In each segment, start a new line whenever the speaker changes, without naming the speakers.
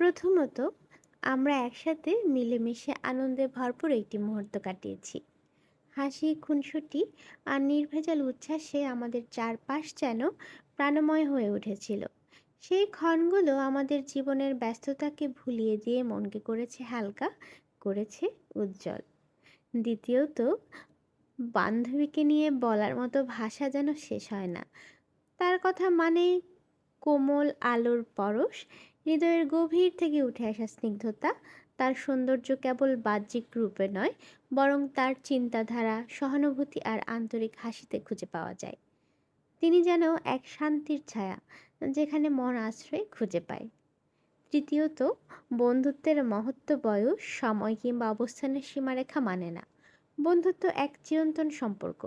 প্রথমত, আমরা একসাথে মিলেমিশে আনন্দে ভরপুর একটি মুহূর্ত কাটিয়েছি। হাসি, খুনসুটি আর নির্ভেজাল উচ্ছ্বাসে আমাদের চারপাশ যেন প্রাণময় হয়ে উঠেছিল। সেই ক্ষণগুলো আমাদের জীবনের ব্যস্ততাকে ভুলিয়ে দিয়ে মনকে করেছে হালকা, করেছে উজ্জ্বল। দ্বিতীয়ত, বান্ধবীকে নিয়ে বলার মতো ভাষা যেন শেষ হয় না। তার কথা মানে কোমল আলোর পরশ, হৃদয়ের গভীর থেকে উঠে আসা স্নিগ্ধতা। তার সৌন্দর্য কেবল বাহ্যিক রূপে নয়, বরং তার চিন্তাধারা, সহানুভূতি আর আন্তরিক হাসিতে খুঁজে পাওয়া যায়। তিনি যেন এক শান্তির ছায়া, যেখানে মন আশ্রয় খুঁজে পায়। তৃতীয়ত, বন্ধুত্বের মহত্ব বয়স, সময় কিংবা অবস্থানের সীমারেখা মানে না। বন্ধুত্ব এক চিরন্তন সম্পর্ক,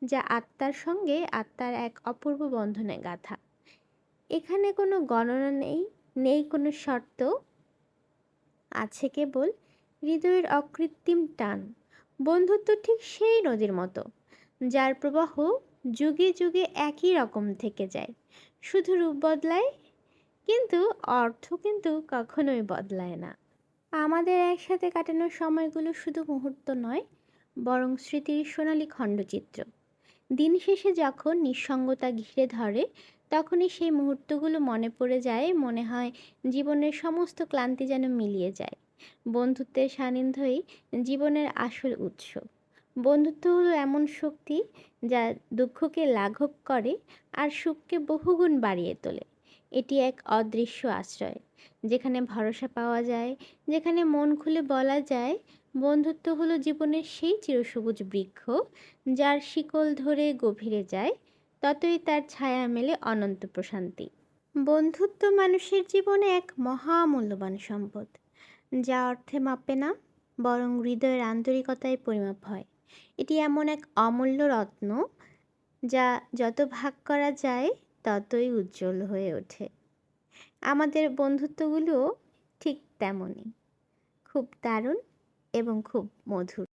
যা আত্মার সঙ্গে আত্মার এক অপূর্ব বন্ধনে গাঁথা। এখানে কোনো গণনা নেই, নেই কোনো শর্ত, আছে কেবল হৃদয়ের অকৃত্রিম টান। বন্ধুত্ব ঠিক সেই নদীর মতো, যার প্রবাহ যুগে যুগে একই রকম থেকে যায়। শুধু রূপ বদলায়, কিন্তু অর্থ কিন্তু কখনোই বদলায় না। আমাদের একসাথে কাটানো সময়গুলো শুধু মুহূর্ত নয়, বরং স্মৃতির সোনালী খণ্ডচিত্র। দিন শেষে যখন নিঃসঙ্গতা ঘিরে ধরে, তখনই সেই মুহূর্তগুলো মনে পড়ে যায়, মনে হয় জীবনের সমস্ত ক্লান্তি যেন মিলিয়ে যায়। বন্ধুত্বের সান্নিধ্যই জীবনের আসল উৎস। বন্ধুত্ব হলো এমন শক্তি, যা দুঃখকে লাঘব করে আর সুখকে বহুগুণ বাড়িয়ে তোলে। এটি এক অদৃশ্য আশ্রয়, যেখানে ভরসা পাওয়া যায়, যেখানে মন খুলে বলা যায়। বন্ধুত্ব হলো জীবনের সেই চিরসবুজ বৃক্ষ, যার শিকল ধরে গভীরে যায়, ততই তার ছায়া মেলে অনন্ত প্রশান্তি। বন্ধুত্ব মানুষের জীবনে এক মহামূল্যবান সম্পদ, যা অর্থে মাপে না, বরং হৃদয়ের আন্তরিকতায় পরিমাপ হয়। এটি এমন এক অমূল্য রত্ন, যা যত ভাগ করা যায় ততই উজ্জ্বল হয়ে ওঠে। আমাদের বন্ধুত্বগুলোও ঠিক তেমনই, খুব দারুণ এবং খুব মধুর।